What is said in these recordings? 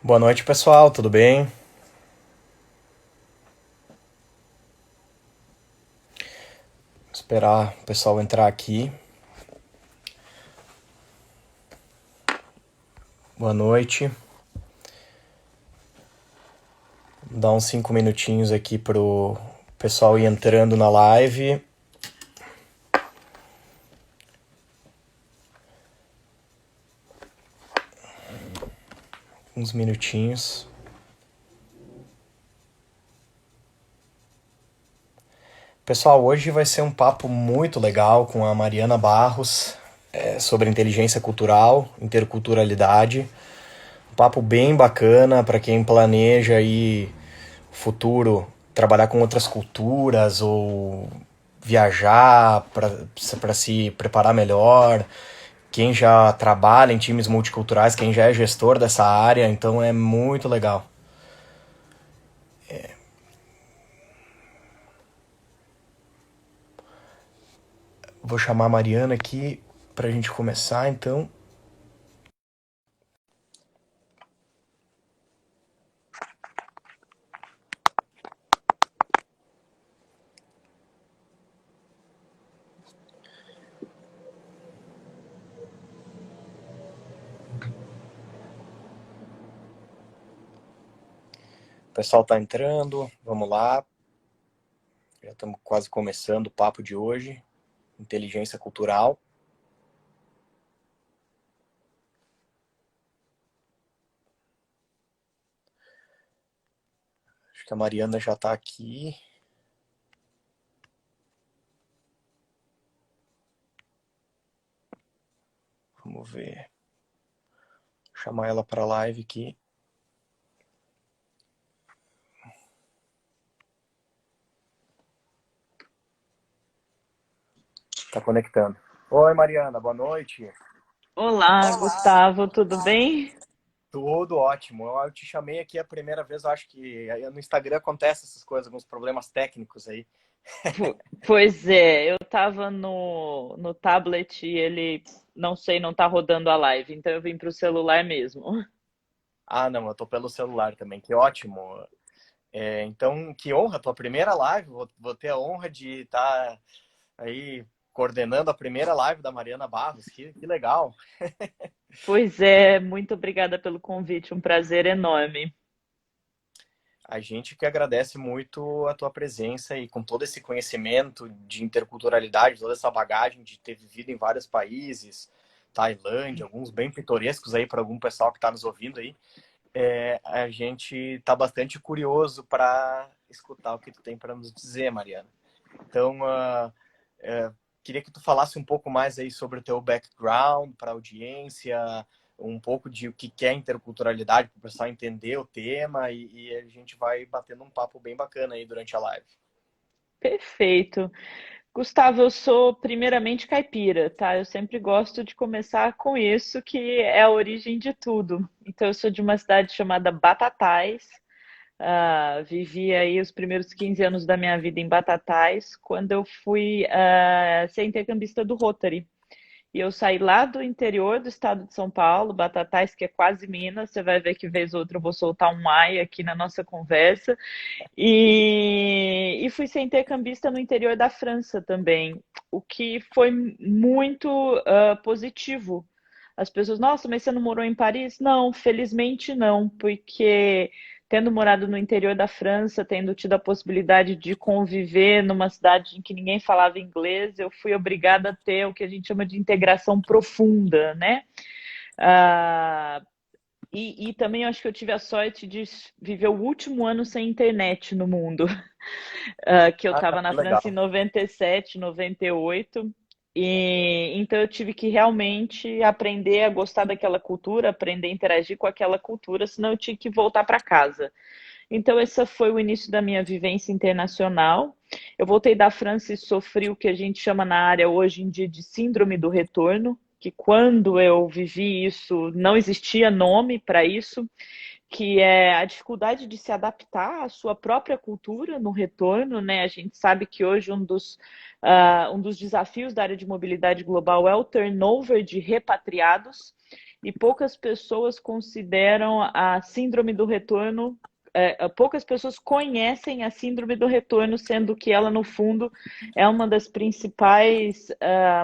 Boa noite, pessoal, tudo bem? Vou esperar o pessoal entrar aqui. Boa noite. Vou dar uns 5 minutinhos aqui pro pessoal ir entrando na live. Uns minutinhos. Pessoal, hoje vai ser um papo muito legal com a Mariana Barros, sobre inteligência cultural, interculturalidade. Um papo bem bacana para quem planeja aí futuro trabalhar com outras culturas ou viajar para se preparar melhor. Quem já trabalha em times multiculturais, quem já é gestor dessa área, então é muito legal. Vou chamar a Mariana aqui para a gente começar, então. O pessoal está entrando, vamos lá. Já estamos quase começando o papo de hoje, inteligência cultural. Acho que a Mariana já está aqui. Vamos ver. Vou chamar ela para a live aqui. Está conectando. Oi, Mariana, boa noite. Olá, Gustavo, tudo bem? Tudo ótimo. Eu te chamei aqui a primeira vez, eu acho que no Instagram acontece essas coisas, alguns problemas técnicos aí. Pois é, eu estava no tablet e ele, não sei, não tá rodando a live, então eu vim para o celular mesmo. Ah, não, eu tô pelo celular também, que ótimo. Então, que honra, tua primeira live, vou ter a honra de estar aí coordenando a primeira live da Mariana Barros, que legal. Pois é, muito obrigada pelo convite, um prazer enorme. A gente que agradece muito a tua presença e com todo esse conhecimento de interculturalidade, toda essa bagagem de ter vivido em vários países, Tailândia, alguns bem pitorescos aí para algum pessoal que está nos ouvindo aí. A gente está bastante curioso para escutar o que tu tem para nos dizer, Mariana. Então, queria que tu falasse um pouco mais aí sobre o teu background para a audiência, um pouco de o que é interculturalidade, para o pessoal entender o tema e a gente vai batendo um papo bem bacana aí durante a live. Perfeito. Gustavo, eu sou primeiramente caipira, tá? Eu sempre gosto de começar com isso, que é a origem de tudo. Então, eu sou de uma cidade chamada Batatais. Vivi aí os primeiros 15 anos da minha vida em Batatais, quando eu fui ser intercambista do Rotary. E eu saí lá do interior do estado de São Paulo, Batatais, que é quase Minas. Você vai ver que vez ou outra eu vou soltar um ai aqui na nossa conversa. E fui ser intercambista no interior da França também, o que foi muito positivo. As pessoas, nossa, mas você não morou em Paris? Não, felizmente não, porque tendo morado no interior da França, tendo tido a possibilidade de conviver numa cidade em que ninguém falava inglês, eu fui obrigada a ter o que a gente chama de integração profunda, né? Ah, e também eu acho que eu tive a sorte de viver o último ano sem internet no mundo, que eu Ah, estava na que França em legal. 97, 98. Então eu tive que realmente aprender a gostar daquela cultura, aprender a interagir com aquela cultura, senão eu tinha que voltar para casa. Então esse foi o início da minha vivência internacional. Eu voltei da França e sofri o que a gente chama na área hoje em dia de síndrome do retorno, que quando eu vivi isso não existia nome para isso, que é a dificuldade de se adaptar à sua própria cultura no retorno, né? A gente sabe que hoje um dos desafios da área de mobilidade global é o turnover de repatriados. e poucas pessoas consideram a síndrome do retorno, poucas pessoas conhecem a síndrome do retorno, sendo que ela, no fundo, é uma das principais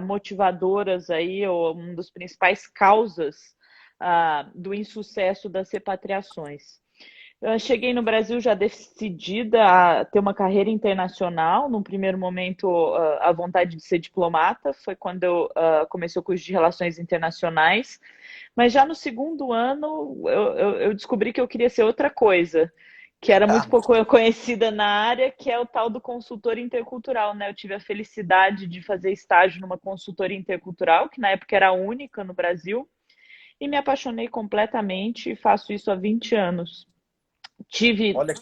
motivadoras aí, ou uma das principais causas do insucesso das repatriações. Eu cheguei no Brasil já decidida a ter uma carreira internacional. Num primeiro momento, a vontade de ser diplomata foi quando eu comecei o curso de Relações Internacionais. Mas já no segundo ano, eu descobri que eu queria ser outra coisa, que era muito pouco conhecida na área, que é o tal do consultor intercultural, né? Eu tive a felicidade de fazer estágio numa consultoria intercultural, que na época era a única no Brasil, e me apaixonei completamente e faço isso há 20 anos. Tive. Olha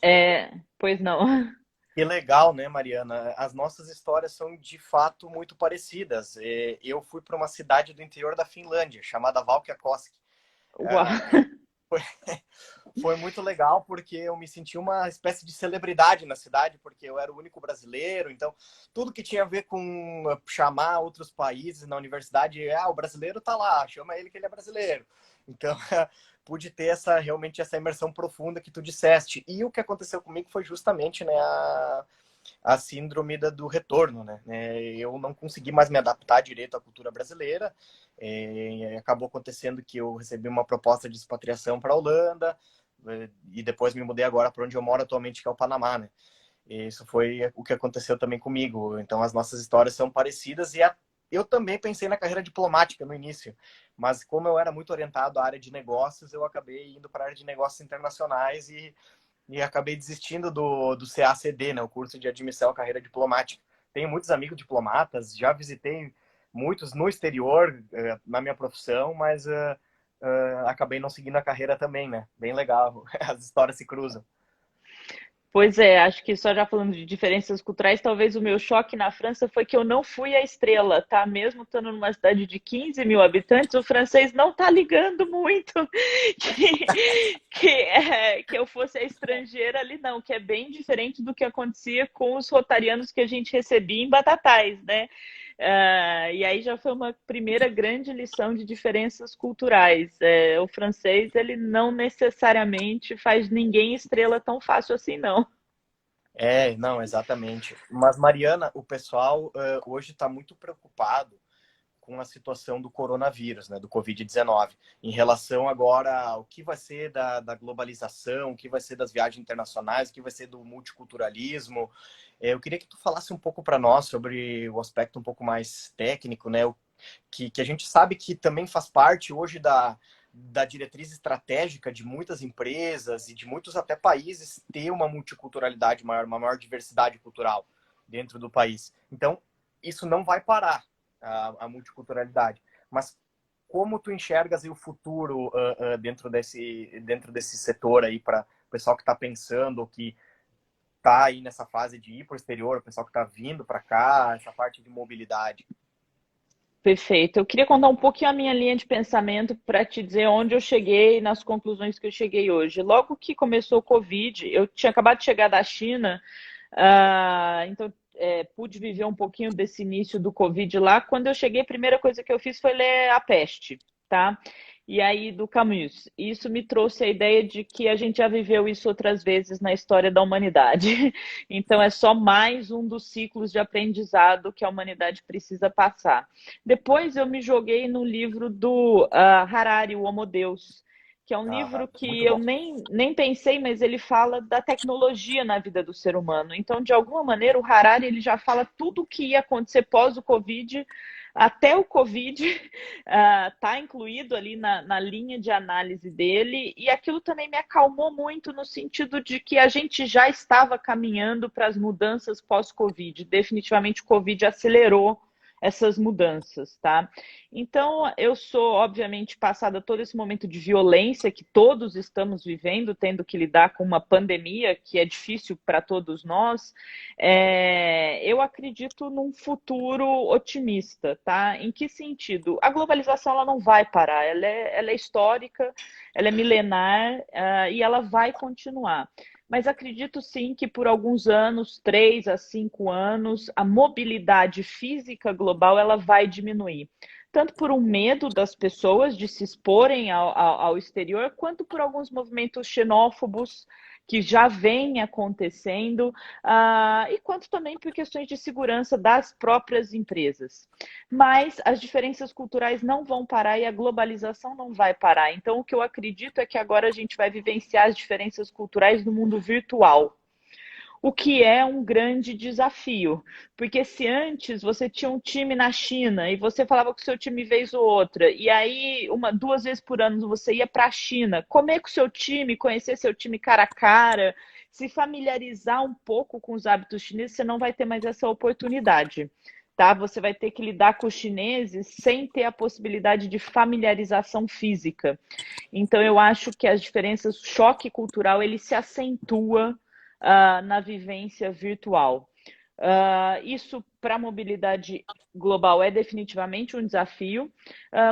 Pois não. que legal, né, Mariana? As nossas histórias são de fato muito parecidas. Eu fui para uma cidade do interior da Finlândia, chamada Valkeakoski. Uau. Foi, foi muito legal porque eu me senti uma espécie de celebridade na cidade, porque eu era o único brasileiro. Então, tudo que tinha a ver com chamar outros países na universidade, o brasileiro tá lá, chama ele que ele é brasileiro. Então, pude ter realmente essa imersão profunda que tu disseste. E o que aconteceu comigo foi justamente, né, a síndrome do retorno, né? Eu não consegui mais me adaptar direito à cultura brasileira. Acabou acontecendo que eu recebi uma proposta de expatriação para a Holanda, e depois me mudei agora para onde eu moro atualmente, que é o Panamá, né? Isso foi o que aconteceu também comigo. Então as nossas histórias são parecidas e eu também pensei na carreira diplomática no início, mas como eu era muito orientado à área de negócios, eu acabei indo para a área de negócios internacionais e acabei desistindo do CACD, né, o curso de admissão à carreira diplomática. Tenho muitos amigos diplomatas, já visitei muitos no exterior, na minha profissão, mas acabei não seguindo a carreira também, né? Bem legal, as histórias se cruzam. Pois é, acho que só já falando de diferenças culturais, talvez o meu choque na França foi que eu não fui a estrela, tá? Mesmo estando numa cidade de 15 mil habitantes, o francês não tá ligando muito que eu fosse a estrangeira ali, não, que é bem diferente do que acontecia com os rotarianos que a gente recebia em Batatais, né? E aí já foi uma primeira grande lição de diferenças culturais. O francês, ele não necessariamente faz ninguém estrela tão fácil assim, não. Não, exatamente. Mas, Mariana, o pessoal hoje está muito preocupado com a situação do coronavírus, né, do Covid-19, em relação agora ao que vai ser da globalização, o que vai ser das viagens internacionais, o que vai ser do multiculturalismo. Eu queria que tu falasse um pouco para nós sobre o aspecto um pouco mais técnico, né, que a gente sabe que também faz parte hoje da diretriz estratégica de muitas empresas e de muitos até países ter uma multiculturalidade maior, uma maior diversidade cultural dentro do país. Então, isso não vai parar, a multiculturalidade. Mas como tu enxergas aí o futuro dentro desse setor aí para o pessoal que está pensando, que está aí nessa fase de ir para o exterior, o pessoal que está vindo para cá, essa parte de mobilidade? Perfeito. Eu queria contar um pouquinho a minha linha de pensamento para te dizer onde eu cheguei nas conclusões que eu cheguei hoje. Logo que começou o Covid, eu tinha acabado de chegar da China, então pude viver um pouquinho desse início do Covid lá. Quando eu cheguei, a primeira coisa que eu fiz foi ler A Peste, tá? E aí do Camus. Isso me trouxe a ideia de que a gente já viveu isso outras vezes na história da humanidade. Então é só mais um dos ciclos de aprendizado que a humanidade precisa passar. Depois eu me joguei no livro do Harari, O Homo Deus, que é um livro que Muito eu bom. nem pensei, mas ele fala da tecnologia na vida do ser humano. Então, de alguma maneira, o Harari ele já fala tudo o que ia acontecer pós o Covid, até o Covid está incluído ali na linha de análise dele, e aquilo também me acalmou muito no sentido de que a gente já estava caminhando para as mudanças pós-Covid. Definitivamente o Covid acelerou essas mudanças, tá? Então, eu sou, obviamente, passada todo esse momento de violência que todos estamos vivendo, tendo que lidar com uma pandemia que é difícil para todos nós. Eu acredito num futuro otimista, tá? Em que sentido? A globalização ela não vai parar, ela é histórica, ela é milenar, e ela vai continuar. Mas acredito sim que por alguns anos, 3 a 5 anos, a mobilidade física global ela vai diminuir. tanto por um medo das pessoas de se exporem ao exterior, quanto por alguns movimentos xenófobos que já vêm acontecendo, e quanto também por questões de segurança das próprias empresas. Mas as diferenças culturais não vão parar e a globalização não vai parar. Então, o que eu acredito é que agora a gente vai vivenciar as diferenças culturais no mundo virtual. O que é um grande desafio, porque se antes você tinha um time na China e você falava com o seu time vez ou outra, e aí duas vezes por ano você ia para a China, comer com o seu time, conhecer seu time cara a cara, se familiarizar um pouco com os hábitos chineses, você não vai ter mais essa oportunidade. Tá? Você vai ter que lidar com os chineses sem ter a possibilidade de familiarização física. Então, eu acho que as diferenças, o choque cultural, ele se acentua na vivência virtual. Isso para a mobilidade global é definitivamente um desafio,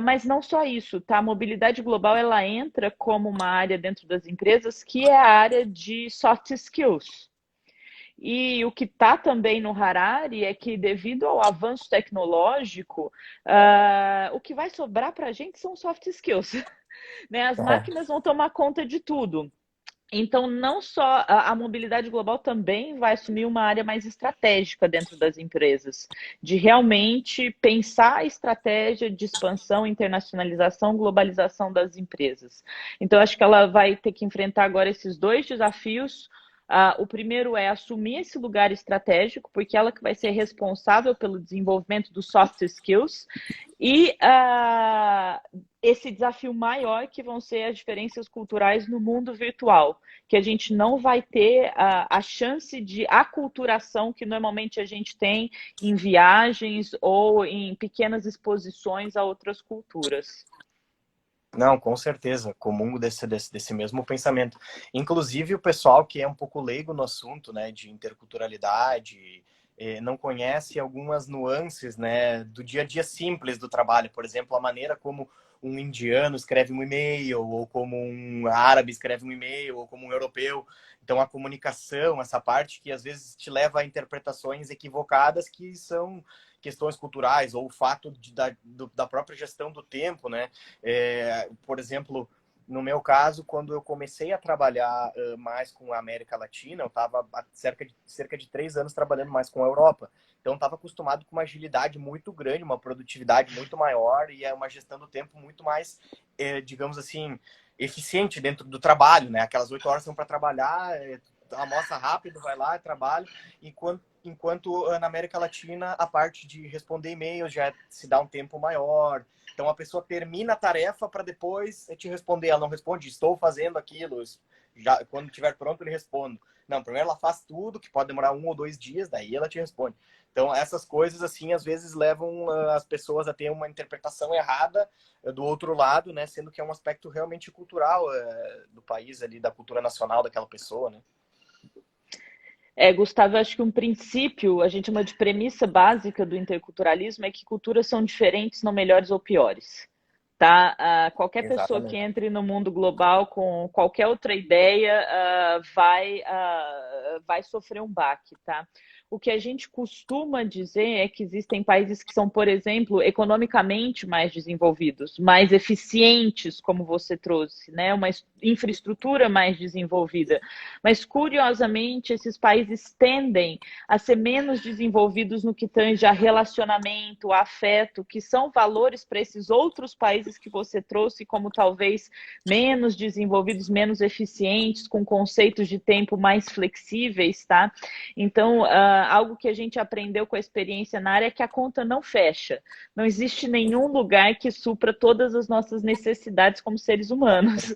mas não só isso, tá? A mobilidade global ela entra como uma área dentro das empresas que é a área de soft skills. E o que está também no Harari é que, devido ao avanço tecnológico, o que vai sobrar para a gente são soft skills. Né? As máquinas vão tomar conta de tudo. Então, não só a mobilidade global também vai assumir uma área mais estratégica dentro das empresas, de realmente pensar a estratégia de expansão, internacionalização, globalização das empresas. Então, acho que ela vai ter que enfrentar agora esses dois desafios. O primeiro é assumir esse lugar estratégico, porque ela que vai ser responsável pelo desenvolvimento dos soft skills, e esse desafio maior que vão ser as diferenças culturais no mundo virtual, que a gente não vai ter a chance de aculturação que normalmente a gente tem em viagens ou em pequenas exposições a outras culturas. Não, com certeza, comungo desse mesmo pensamento. Inclusive o pessoal que é um pouco leigo no assunto, né, de interculturalidade, não conhece algumas nuances, né, do dia a dia simples do trabalho. Por exemplo, a maneira como um indiano escreve um e-mail, ou como um árabe escreve um e-mail, ou como um europeu. Então a comunicação, essa parte que às vezes te leva a interpretações equivocadas que são questões culturais, ou o fato da própria gestão do tempo, né? Por exemplo, no meu caso, quando eu comecei a trabalhar mais com a América Latina, eu estava há cerca de 3 anos trabalhando mais com a Europa. Então, estava acostumado com uma agilidade muito grande, uma produtividade muito maior e uma gestão do tempo muito mais, digamos assim, eficiente dentro do trabalho, né? Aquelas 8 horas são para trabalhar, almoça rápido, vai lá, trabalha, enquanto na América Latina a parte de responder e-mails já se dá um tempo maior. Então a pessoa termina a tarefa para depois te responder. Ela não responde, estou fazendo aquilo. Já, quando estiver pronto, ele responde. Não, primeiro ela faz tudo, que pode demorar 1 ou 2 dias, daí ela te responde. Então essas coisas, assim, às vezes levam as pessoas a ter uma interpretação errada do outro lado, né? Sendo que é um aspecto realmente cultural do país ali, da cultura nacional daquela pessoa, né? Gustavo, eu acho que um princípio, a gente chama de premissa básica do interculturalismo, é que culturas são diferentes, não melhores ou piores. Tá? Qualquer pessoa que Exatamente. entre no mundo global com qualquer outra ideia vai sofrer um baque, tá? O que a gente costuma dizer é que existem países que são, por exemplo, economicamente mais desenvolvidos, mais eficientes, como você trouxe, né? Uma infraestrutura mais desenvolvida. Mas, curiosamente, esses países tendem a ser menos desenvolvidos no que tange a relacionamento, a afeto, que são valores para esses outros países que você trouxe, como talvez menos desenvolvidos, menos eficientes, com conceitos de tempo mais flexíveis, tá? Então, algo que a gente aprendeu com a experiência na área é que a conta não fecha. Não existe nenhum lugar que supra todas as nossas necessidades como seres humanos.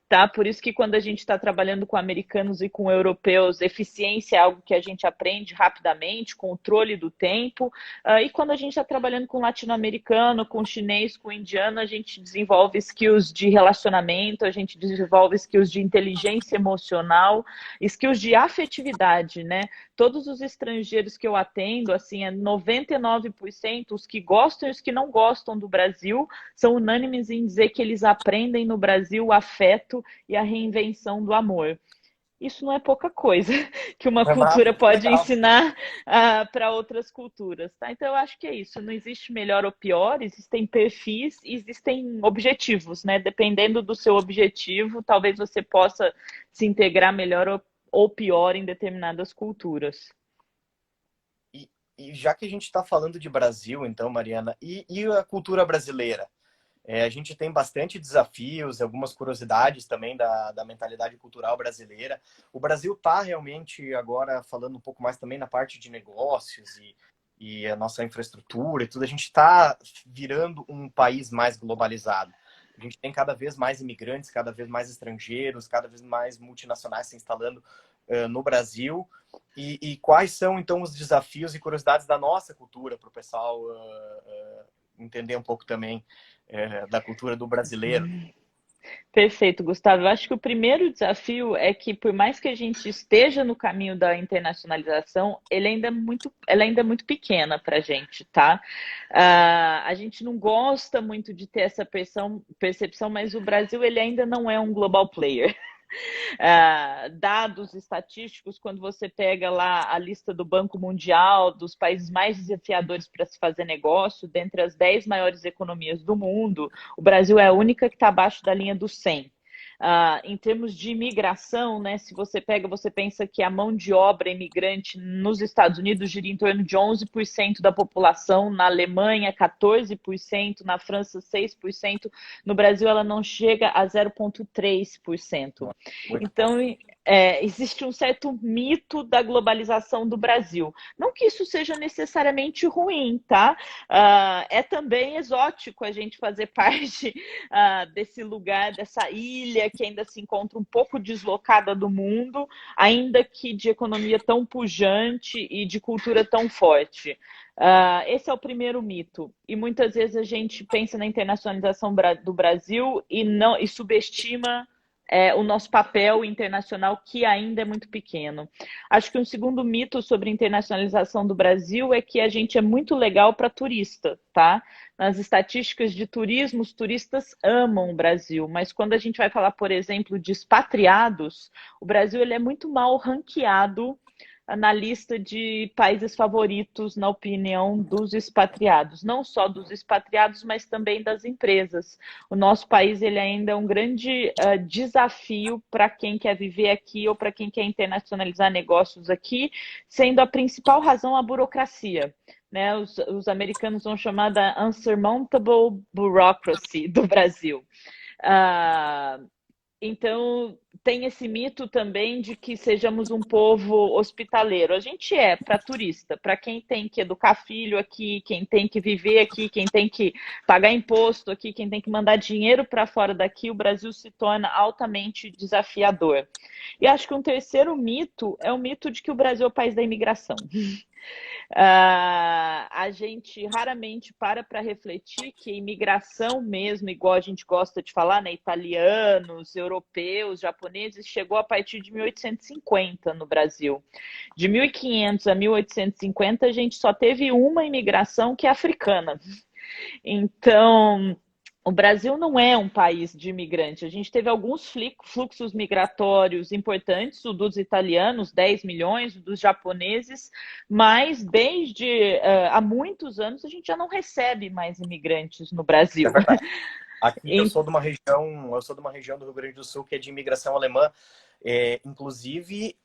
Tá? Por isso que quando a gente está trabalhando com americanos e com europeus, eficiência é algo que a gente aprende rapidamente, controle do tempo. E quando a gente está trabalhando com latino-americano, com chinês, com indiano, a gente desenvolve skills de relacionamento, a gente desenvolve skills de inteligência emocional, skills de afetividade, né? Todos os estrangeiros que eu atendo, assim, 99% os que gostam e os que não gostam do Brasil são unânimes em dizer que eles aprendem no Brasil o afeto e a reinvenção do amor. isso não é pouca coisa que uma É massa, cultura que pode legal. ensinar para outras culturas, tá? Então eu acho que é isso. Não existe melhor ou pior, existem perfis e existem objetivos, né? Dependendo do seu objetivo, talvez você possa se integrar melhor ou pior em determinadas culturas. E já que a gente está falando de Brasil, então, Mariana, e a cultura brasileira? A gente tem bastante desafios, algumas curiosidades também da mentalidade cultural brasileira. O Brasil está realmente agora falando um pouco mais também na parte de negócios e a nossa infraestrutura e tudo. A gente está virando um país mais globalizado. A gente tem cada vez mais imigrantes, cada vez mais estrangeiros, cada vez mais multinacionais se instalando no Brasil. E quais são, então, os desafios e curiosidades da nossa cultura para o pessoal entender um pouco também da cultura do brasileiro? Perfeito, Gustavo. Eu acho que o primeiro desafio é que, por mais que a gente esteja no caminho da internacionalização, ela ainda é muito pequena para a gente, tá? A gente não gosta muito de ter essa percepção, mas o Brasil ele ainda não é um global player. Dados estatísticos, quando você pega lá a lista do Banco Mundial, dos países mais desafiadores para se fazer negócio, dentre as 10 maiores economias do mundo, o Brasil é a única que está abaixo da linha do 100. Em termos de imigração, né, se você pega, você pensa que a mão de obra imigrante nos Estados Unidos gira em torno de 11% da população, na Alemanha 14%, na França 6%, no Brasil ela não chega a 0,3%. Muito bom. Então, existe um certo mito da globalização do Brasil. Não que isso seja necessariamente ruim, tá? É também exótico a gente fazer parte desse lugar, dessa ilha que ainda se encontra um pouco deslocada do mundo, ainda que de economia tão pujante e de cultura tão forte. Esse é o primeiro mito. E muitas vezes a gente pensa na internacionalização do Brasil e subestima o nosso papel internacional, que ainda é muito pequeno. Acho que um segundo mito sobre internacionalização do Brasil é que a gente é muito legal para turista, tá? Nas estatísticas de turismo, os turistas amam o Brasil, mas quando a gente vai falar, por exemplo, de expatriados, o Brasil ele é muito mal ranqueado na lista de países favoritos, na opinião dos expatriados. Não só dos expatriados, mas também das empresas. O nosso país ele ainda é um grande desafio para quem quer viver aqui ou para quem quer internacionalizar negócios aqui, sendo a principal razão a burocracia. Né? Os americanos vão chamar da unsurmountable bureaucracy do Brasil. Então, tem esse mito também de que sejamos um povo hospitaleiro. A gente é para turista, para quem tem que educar filho aqui, quem tem que viver aqui, quem tem que pagar imposto aqui, quem tem que mandar dinheiro para fora daqui, o Brasil se torna altamente desafiador. E acho que um terceiro mito é o mito de que o Brasil é o país da imigração. A gente raramente para refletir que a imigração mesmo, igual a gente gosta de falar, né, italianos, europeus, japoneses, chegou a partir de 1850 no Brasil. De 1500 a 1850, a gente só teve uma imigração que é africana. Então, o Brasil não é um país de imigrante. A gente teve alguns fluxos migratórios importantes, o dos italianos, 10 milhões, o dos japoneses, mas desde há muitos anos a gente já não recebe mais imigrantes no É Brasil. verdade. Aqui eu sou de uma região do Rio Grande do Sul que é de imigração alemã. Inclusive,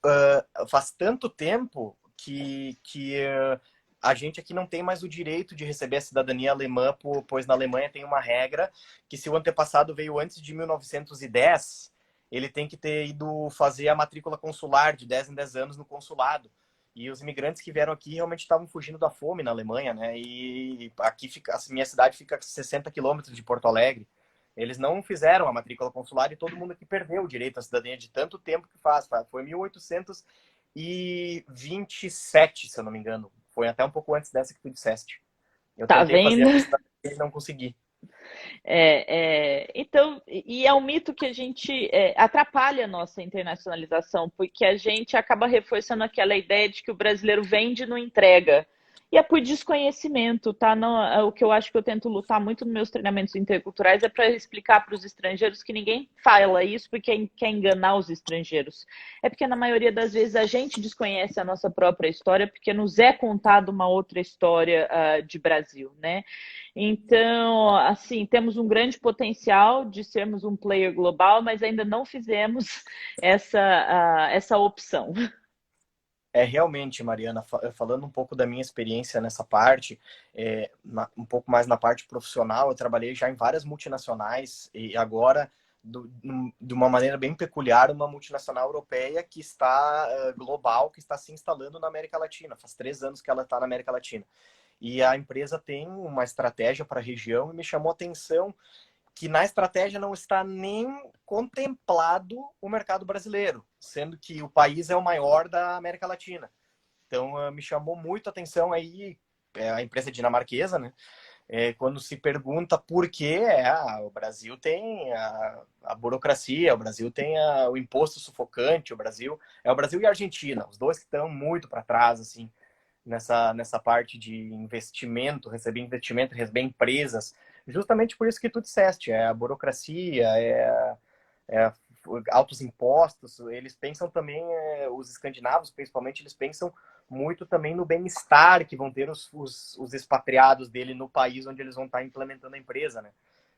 faz tanto tempo que a gente aqui não tem mais o direito de receber a cidadania alemã, pois na Alemanha tem uma regra que se o antepassado veio antes de 1910, ele tem que ter ido fazer a matrícula consular de 10 em 10 anos no consulado. E os imigrantes que vieram aqui realmente estavam fugindo da fome na Alemanha, né? E aqui fica, a minha cidade fica a 60 quilômetros de Porto Alegre. Eles não fizeram a matrícula consular e todo mundo aqui perdeu o direito à cidadania de tanto tempo que faz. Foi 1827, se eu não me engano. Foi até um pouco antes dessa que tu disseste. Eu Tá tentei fazer vendo? a cidadania e não consegui. Então, e é um mito que a gente atrapalha a nossa internacionalização, porque a gente acaba reforçando aquela ideia de que o brasileiro vende e não entrega. E é por desconhecimento, tá? Não, o que eu acho que eu tento lutar muito nos meus treinamentos interculturais é para explicar para os estrangeiros que ninguém fala isso porque quer enganar os estrangeiros. É porque na maioria das vezes a gente desconhece a nossa própria história porque nos é contada uma outra história de Brasil, né? Então, assim, temos um grande potencial de sermos um player global, mas ainda não fizemos essa opção. É realmente, Mariana, falando um pouco da minha experiência nessa parte, um pouco mais na parte profissional, eu trabalhei já em várias multinacionais e agora, de uma maneira bem peculiar, uma multinacional europeia que está global, que está se instalando na América Latina. Faz 3 anos que ela está na América Latina. E a empresa tem uma estratégia para a região e me chamou a atenção que na estratégia não está nem contemplado o mercado brasileiro, sendo que o país é o maior da América Latina. Então, me chamou muito a atenção aí a empresa dinamarquesa, né? Quando se pergunta por que o Brasil tem a burocracia, o Brasil tem o imposto sufocante, o Brasil e a Argentina, os dois que estão muito para trás, assim, nessa parte de investimento, receber empresas, justamente por isso que tu disseste, a burocracia, é altos impostos, eles pensam também, os escandinavos principalmente, eles pensam muito também no bem-estar que vão ter os expatriados dele no país onde eles vão estar implementando a empresa, né?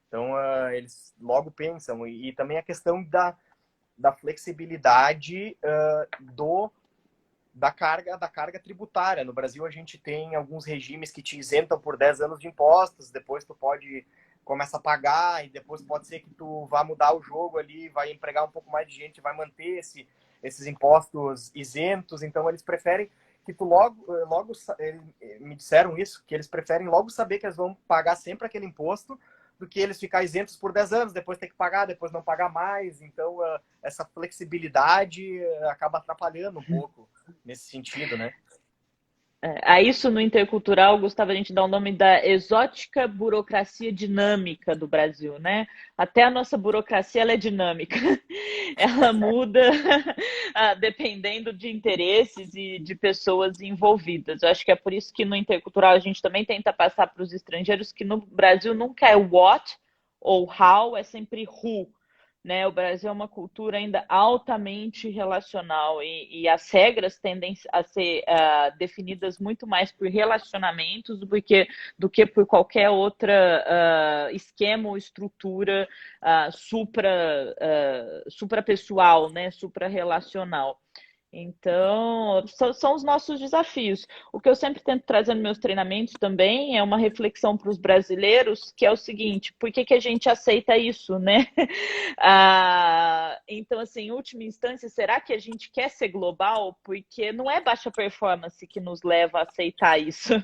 Então, eles logo pensam, e também a questão da flexibilidade da carga tributária. No Brasil, a gente tem alguns regimes que te isentam por 10 anos de impostos, depois tu começa a pagar, e depois pode ser que tu vá mudar o jogo ali, vai empregar um pouco mais de gente, vai manter esses impostos isentos, então eles preferem que tu logo me disseram isso, que eles preferem logo saber que eles vão pagar sempre aquele imposto, do que eles ficar isentos por 10 anos, depois ter que pagar, depois não pagar mais. Então, essa flexibilidade acaba atrapalhando um pouco nesse sentido, né? A isso no intercultural, Gustavo, a gente dá o nome da exótica burocracia dinâmica do Brasil, né? Até a nossa burocracia ela é dinâmica, ela muda dependendo de interesses e de pessoas envolvidas. Eu acho que é por isso que no intercultural a gente também tenta passar para os estrangeiros que no Brasil nunca é what ou how, é sempre who. Né? O Brasil é uma cultura ainda altamente relacional as regras tendem a ser definidas muito mais por relacionamentos do que por qualquer outra esquema ou estrutura supra-pessoal, né? Supra-relacional. Então, são os nossos desafios. O que eu sempre tento trazer nos meus treinamentos também é uma reflexão para os brasileiros, que é o seguinte: por que a gente aceita isso, né? Então, assim, em última instância, será que a gente quer ser global? Porque não é baixa performance que nos leva a aceitar isso.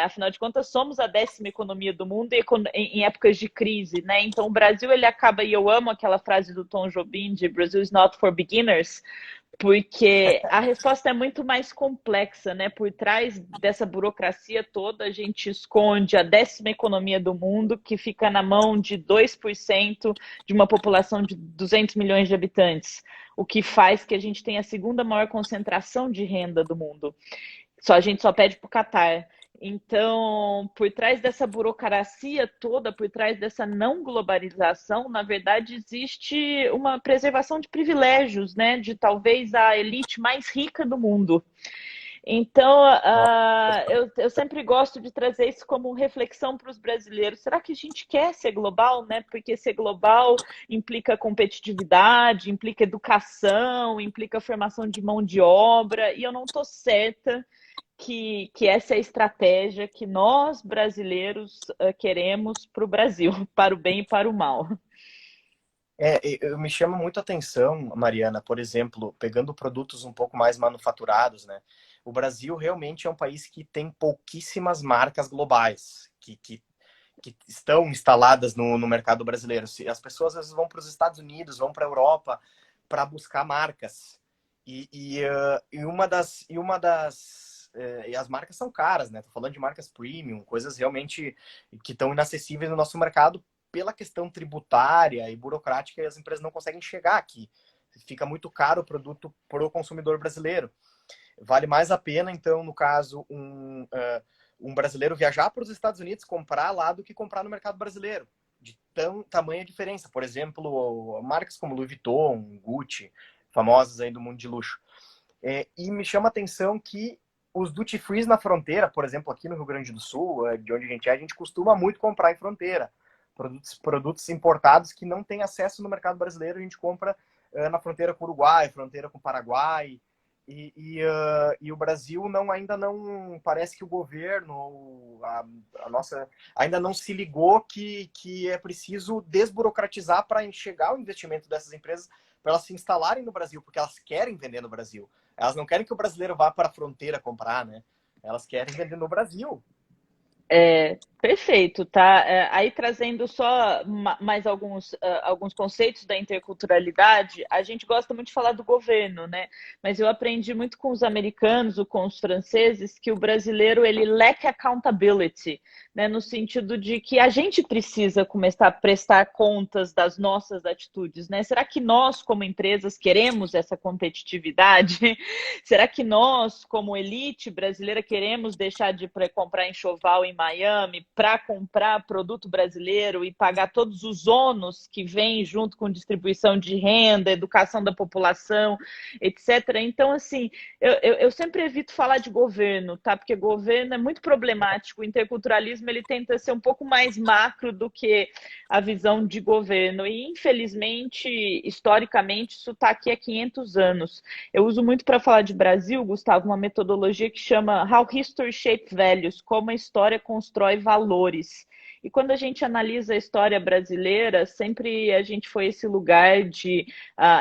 Afinal de contas, somos a 10ª economia do mundo em épocas de crise, né? Então, o Brasil, ele acaba, e eu amo aquela frase do Tom Jobim de Brazil is not for beginners, porque a resposta é muito mais complexa, né? Por trás dessa burocracia toda, a gente esconde a 10ª economia do mundo, que fica na mão de 2% de uma população de 200 milhões de habitantes, o que faz que a gente tenha a segunda maior concentração de renda do mundo. A gente só pede para o Catar. Então, por trás dessa burocracia toda, por trás dessa não globalização, na verdade, existe uma preservação de privilégios, né? De talvez a elite mais rica do mundo. Então, eu sempre gosto de trazer isso como reflexão para os brasileiros. Será que a gente quer ser global, né? Porque ser global implica competitividade, implica educação, implica formação de mão de obra, e eu não estou certa que essa é a estratégia que nós, brasileiros, queremos para o Brasil, para o bem e para o mal. Me chama muito a atenção, Mariana, por exemplo, pegando produtos um pouco mais manufaturados, né? O Brasil realmente é um país que tem pouquíssimas marcas globais que estão instaladas no mercado brasileiro. As pessoas às vezes vão para os Estados Unidos, vão para a Europa para buscar marcas. E as marcas são caras, né? Tô falando de marcas premium, coisas realmente que estão inacessíveis no nosso mercado pela questão tributária e burocrática, e as empresas não conseguem chegar aqui. Fica muito caro o produto para o consumidor brasileiro. Vale mais a pena, então, no caso, um brasileiro viajar para os Estados Unidos, comprar lá, do que comprar no mercado brasileiro, de tamanha diferença. Por exemplo, marcas como Louis Vuitton, Gucci, famosas aí do mundo de luxo. E me chama a atenção que os duty frees na fronteira, por exemplo, aqui no Rio Grande do Sul, de onde a gente costuma muito comprar em fronteira. Produtos importados que não tem acesso no mercado brasileiro, a gente compra na fronteira com o Uruguai, fronteira com o Paraguai. E o Brasil ainda não, parece que o governo, a nossa, ainda não se ligou que é preciso desburocratizar para enxergar o investimento dessas empresas, para elas se instalarem no Brasil, porque elas querem vender no Brasil. Elas não querem que o brasileiro vá para a fronteira comprar, né? Elas querem vender no Brasil. Perfeito, tá? Aí trazendo só mais alguns conceitos da interculturalidade, a gente gosta muito de falar do governo, né? Mas eu aprendi muito com os americanos ou com os franceses que o brasileiro ele lack accountability, né? No sentido de que a gente precisa começar a prestar contas das nossas atitudes, né? Será que nós, como empresas, queremos essa competitividade? Será que nós, como elite brasileira, queremos deixar de comprar enxoval em Miami para comprar produto brasileiro e pagar todos os ônus que vêm junto com distribuição de renda, educação da população, etc. Então, assim, eu sempre evito falar de governo, tá? Porque governo é muito problemático. O interculturalismo ele tenta ser um pouco mais macro do que a visão de governo. E, infelizmente, historicamente, isso está aqui há 500 anos. Eu uso muito para falar de Brasil, Gustavo, uma metodologia que chama How History Shapes Values, como a história constrói valores. E quando a gente analisa a história brasileira, sempre a gente foi esse lugar de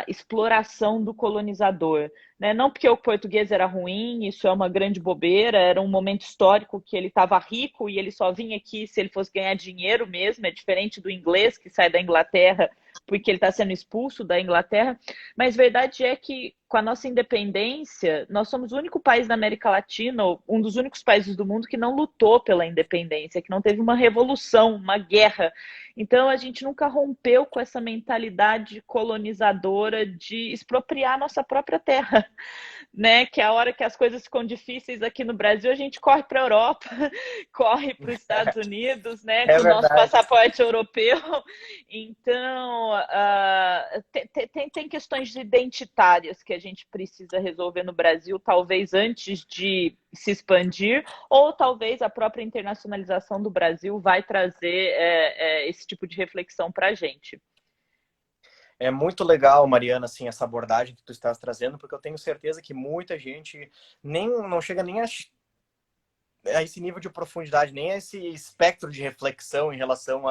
exploração do colonizador. Né? Não porque o português era ruim, isso é uma grande bobeira, era um momento histórico que ele estava rico e ele só vinha aqui se ele fosse ganhar dinheiro mesmo, é diferente do inglês que sai da Inglaterra porque ele está sendo expulso da Inglaterra, mas verdade é que com a nossa independência, nós somos o único país da América Latina, um dos únicos países do mundo que não lutou pela independência, que não teve uma revolução, uma guerra. Então a gente nunca rompeu com essa mentalidade colonizadora de expropriar a nossa própria terra. Né? Que a hora que as coisas ficam difíceis aqui no Brasil, a gente corre para a Europa, corre para os Estados Unidos, né? É Com o nosso verdade. passaporte europeu. Então, tem questões identitárias que a gente precisa resolver no Brasil, talvez antes de se expandir, ou talvez a própria internacionalização do Brasil vai trazer esse tipo de reflexão para a gente. É muito legal, Mariana, assim, essa abordagem que tu estás trazendo, porque eu tenho certeza que muita gente não chega nem a esse nível de profundidade, nem a esse espectro de reflexão em relação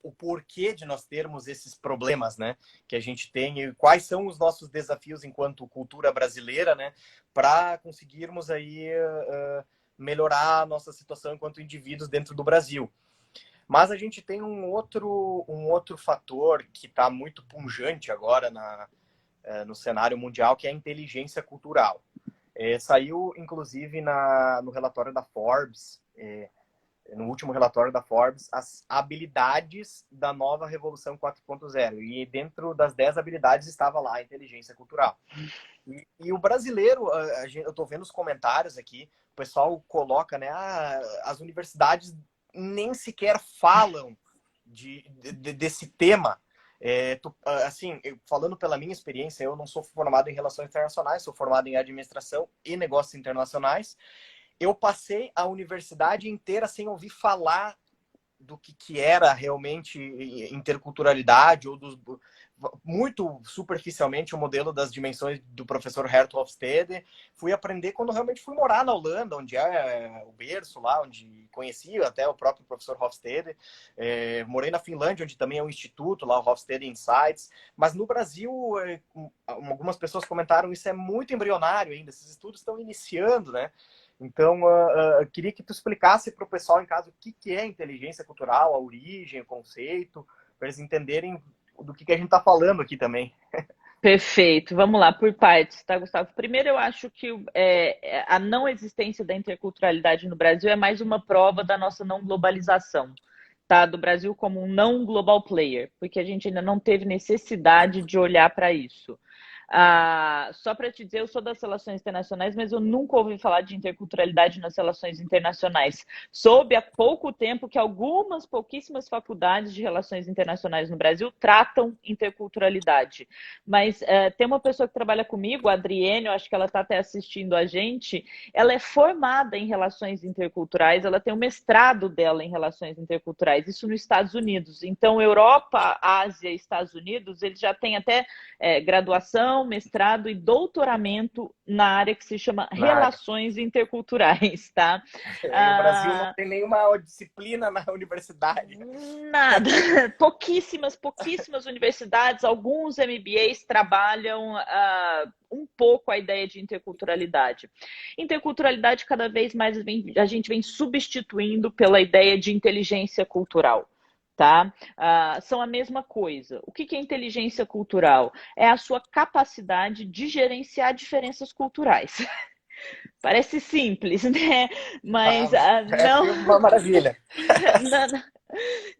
o porquê de nós termos esses problemas, né, que a gente tem e quais são os nossos desafios enquanto cultura brasileira, né, para conseguirmos aí melhorar a nossa situação enquanto indivíduos dentro do Brasil. Mas a gente tem um outro fator que está muito pungente agora no cenário mundial, que é a inteligência cultural. Saiu, inclusive, no relatório da Forbes, no último relatório da Forbes, as habilidades da nova Revolução 4.0. E dentro das 10 habilidades estava lá a inteligência cultural. E o brasileiro, eu estou vendo os comentários aqui, o pessoal coloca, né, as universidades nem sequer falam desse tema. Assim, falando pela minha experiência, eu não sou formado em relações internacionais, sou formado em administração e negócios internacionais. Eu passei a universidade inteira sem ouvir falar do que era realmente interculturalidade ou muito superficialmente o modelo das dimensões do professor Gert Hofstede. Fui aprender quando realmente fui morar na Holanda, onde é o berço lá, onde conheci até o próprio professor Hofstede. Morei na Finlândia, onde também é um instituto lá, o Hofstede Insights. Mas no Brasil, algumas pessoas comentaram, isso é muito embrionário ainda, esses estudos estão iniciando, né? Então, eu queria que tu explicasse para o pessoal em casa o que é inteligência cultural, a origem, o conceito, para eles entenderem do que a gente está falando aqui também. Perfeito, vamos lá, por partes, tá, Gustavo? Primeiro, eu acho que a não existência da interculturalidade no Brasil é mais uma prova da nossa não globalização, tá? Do Brasil como um não global player, porque a gente ainda não teve necessidade de olhar para isso. Só para te dizer, eu sou das relações internacionais, mas eu nunca ouvi falar de interculturalidade nas relações internacionais. Soube há pouco tempo que algumas pouquíssimas faculdades de relações internacionais no Brasil tratam interculturalidade. Mas tem uma pessoa que trabalha comigo, a Adriene, eu acho que ela está até assistindo a gente, ela é formada em relações interculturais, ela tem o mestrado dela em relações interculturais, isso nos Estados Unidos. Então, Europa, Ásia e Estados Unidos, eles já têm até graduação, mestrado e doutoramento na área que se chama Na área. Relações Interculturais, tá? E o Brasil não tem nenhuma disciplina na universidade. Nada. Pouquíssimas universidades, alguns MBAs trabalham um pouco a ideia de interculturalidade. Interculturalidade, cada vez mais a gente vem substituindo pela ideia de inteligência cultural. Tá? São a mesma coisa. O que é inteligência cultural? É a sua capacidade de gerenciar diferenças culturais. Parece simples, né? Mas É uma maravilha. não,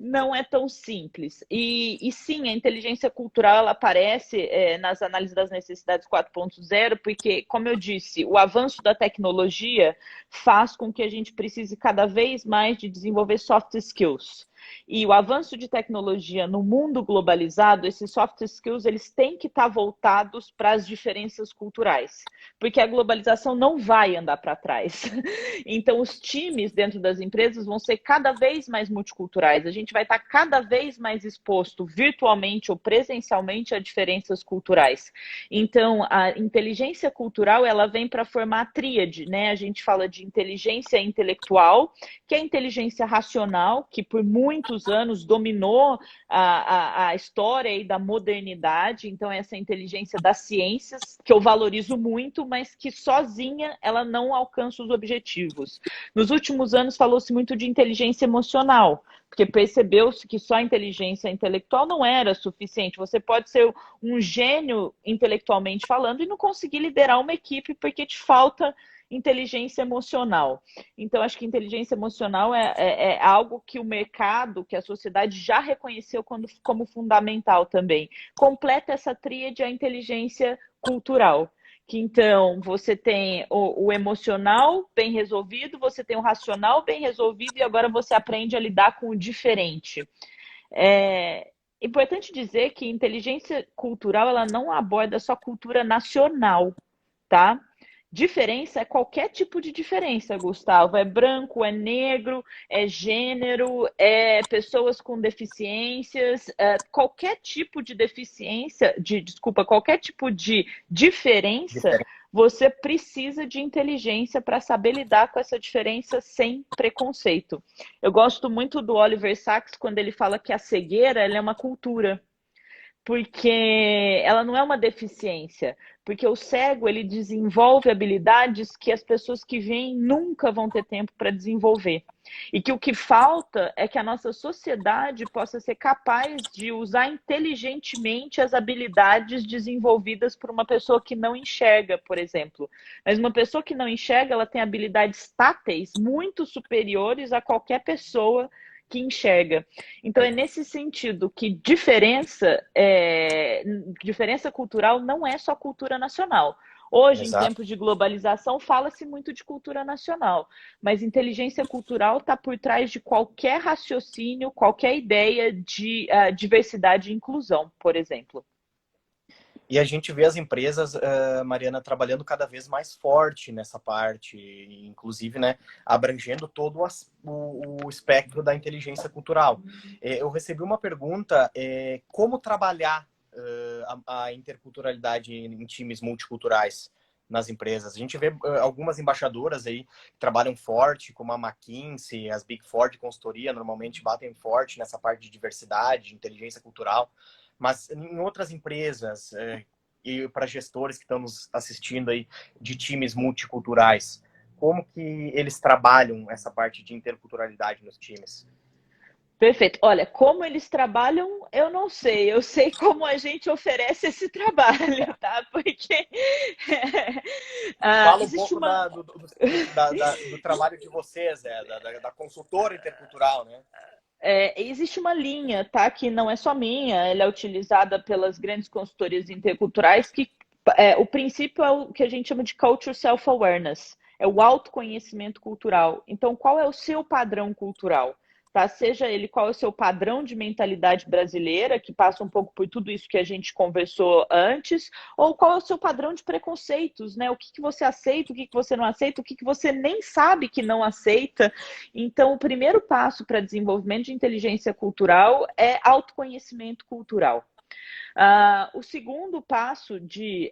não é tão simples. E sim, a inteligência cultural ela aparece nas análises das necessidades 4.0, porque, como eu disse, o avanço da tecnologia faz com que a gente precise cada vez mais de desenvolver soft skills. E o avanço de tecnologia no mundo globalizado, esses soft skills, eles têm que estar voltados para as diferenças culturais, porque a globalização não vai andar para trás. Então, os times dentro das empresas vão ser cada vez mais multiculturais. A gente vai estar cada vez mais exposto virtualmente ou presencialmente a diferenças culturais. Então, a inteligência cultural, ela vem para formar a tríade, né? A gente fala de inteligência intelectual, que é a inteligência racional, que por muitos anos dominou a história aí da modernidade. Então, essa inteligência das ciências, que eu valorizo muito, mas que sozinha ela não alcança os objetivos. Nos últimos anos falou-se muito de inteligência emocional, porque percebeu-se que só a inteligência intelectual não era suficiente. Você pode ser um gênio intelectualmente falando e não conseguir liderar uma equipe porque te falta inteligência emocional. Então, acho que inteligência emocional é algo que o mercado, que a sociedade já reconheceu como fundamental também. Completa essa tríade a inteligência cultural. Que então você tem o emocional bem resolvido, você tem o racional bem resolvido e agora você aprende a lidar com o diferente. É importante dizer que inteligência cultural ela não aborda só cultura nacional, tá? Diferença é qualquer tipo de diferença, Gustavo. É branco, é negro, é gênero, é pessoas com deficiências, qualquer tipo de deficiência, desculpa, qualquer tipo de diferença, Diferente. você precisa de inteligência para saber lidar com essa diferença sem preconceito. Eu gosto muito do Oliver Sacks quando ele fala que a cegueira ela é uma cultura porque ela não é uma deficiência, porque o cego ele desenvolve habilidades que as pessoas que veem nunca vão ter tempo para desenvolver. E que o que falta é que a nossa sociedade possa ser capaz de usar inteligentemente as habilidades desenvolvidas por uma pessoa que não enxerga, por exemplo. Mas uma pessoa que não enxerga, ela tem habilidades táteis muito superiores a qualquer pessoa que enxerga. Então é nesse sentido que diferença cultural não é só cultura nacional. Hoje, em Exato. tempos de globalização, fala-se muito de cultura nacional, mas inteligência cultural está por trás de qualquer raciocínio, qualquer ideia de diversidade e inclusão, por exemplo. E a gente vê as empresas, Mariana, trabalhando cada vez mais forte nessa parte, inclusive, né, abrangendo todo o espectro da inteligência cultural. Eu recebi uma pergunta, como trabalhar a interculturalidade em times multiculturais nas empresas? A gente vê algumas embaixadoras aí que trabalham forte, como a McKinsey, as Big Four de consultoria, normalmente batem forte nessa parte de diversidade, de inteligência cultural. Mas em outras empresas, e para gestores que estão nos assistindo aí, de times multiculturais, como que eles trabalham essa parte de interculturalidade nos times? Perfeito. Olha, como eles trabalham, eu não sei. Eu sei como a gente oferece esse trabalho, tá? Porque Fala um existe pouco uma. do trabalho de vocês, da consultora intercultural, né? Existe uma linha, tá? Que não é só minha, ela é utilizada pelas grandes consultorias interculturais que O princípio é o que a gente chama de culture self-awareness, é o autoconhecimento cultural. Então, qual é o seu padrão cultural? Tá? Seja ele qual é o seu padrão de mentalidade brasileira, que passa um pouco por tudo isso que a gente conversou antes, ou qual é o seu padrão de preconceitos, né? O que você aceita, o que você não aceita, o que você nem sabe que não aceita. Então, o primeiro passo para desenvolvimento de inteligência cultural é autoconhecimento cultural. O segundo passo de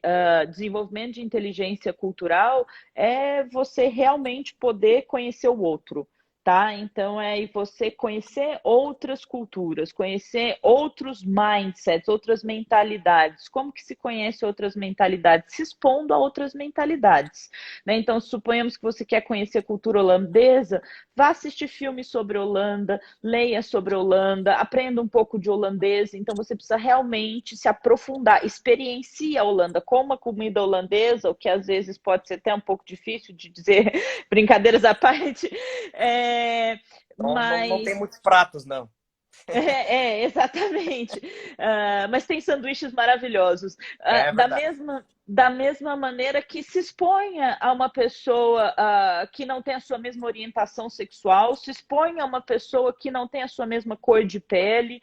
desenvolvimento de inteligência cultural é você realmente poder conhecer o outro. Tá? Então, é você conhecer outras culturas, conhecer outros mindsets, outras mentalidades. Como que se conhece outras mentalidades? Se expondo a outras mentalidades. Né? Então, suponhamos que você quer conhecer a cultura holandesa, vá assistir filmes sobre Holanda, leia sobre Holanda, aprenda um pouco de holandês. Então, você precisa realmente se aprofundar, experiencia a Holanda, coma comida holandesa, o que às vezes pode ser até um pouco difícil de dizer, brincadeiras à parte. Não tem Mas muitos pratos, não. exatamente. Mas tem sanduíches maravilhosos. É verdade. Da mesma maneira que se exponha a uma pessoa que não tem a sua mesma orientação sexual, se exponha a uma pessoa que não tem a sua mesma cor de pele.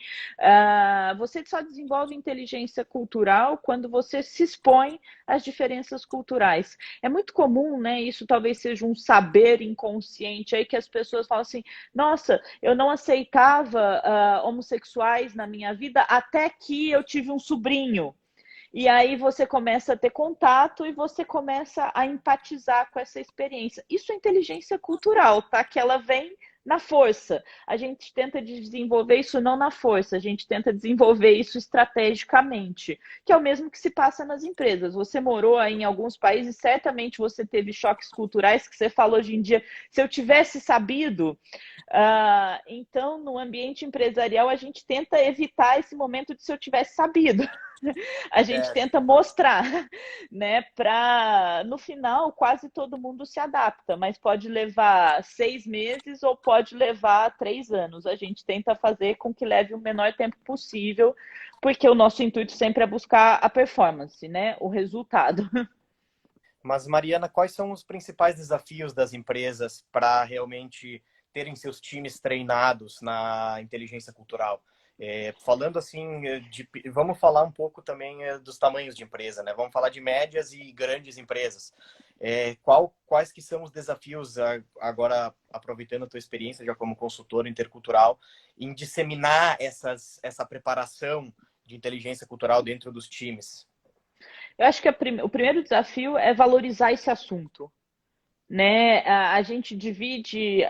Você só desenvolve inteligência cultural quando você se expõe às diferenças culturais. É muito comum, né? Isso talvez seja um saber inconsciente aí que as pessoas falam assim: nossa, eu não aceitava homossexuais na minha vida até que eu tive um sobrinho. E aí você começa a ter contato e você começa a empatizar com essa experiência. Isso é inteligência cultural, tá? Que ela vem na força. A gente tenta desenvolver isso não na força, a gente tenta desenvolver isso estrategicamente, que é o mesmo que se passa nas empresas. Você morou aí em alguns países, certamente você teve choques culturais que você fala hoje em dia, se eu tivesse sabido. Então, no ambiente empresarial, a gente tenta evitar esse momento de se eu tivesse sabido. A gente É, tenta mostrar, né? Para no final quase todo mundo se adapta, mas pode levar 6 meses ou pode levar 3 anos. A gente tenta fazer com que leve o menor tempo possível, porque o nosso intuito sempre é buscar a performance, né? O resultado. mas, Mariana, quais são os principais desafios das empresas para realmente terem seus times treinados na inteligência cultural? Falando assim, vamos falar um pouco também dos tamanhos de empresa, né? Vamos falar de médias e grandes empresas. Quais que são os desafios, agora aproveitando a tua experiência já como consultor intercultural, em disseminar essa preparação de inteligência cultural dentro dos times? Eu acho que o primeiro desafio é valorizar esse assunto. Né? A gente divide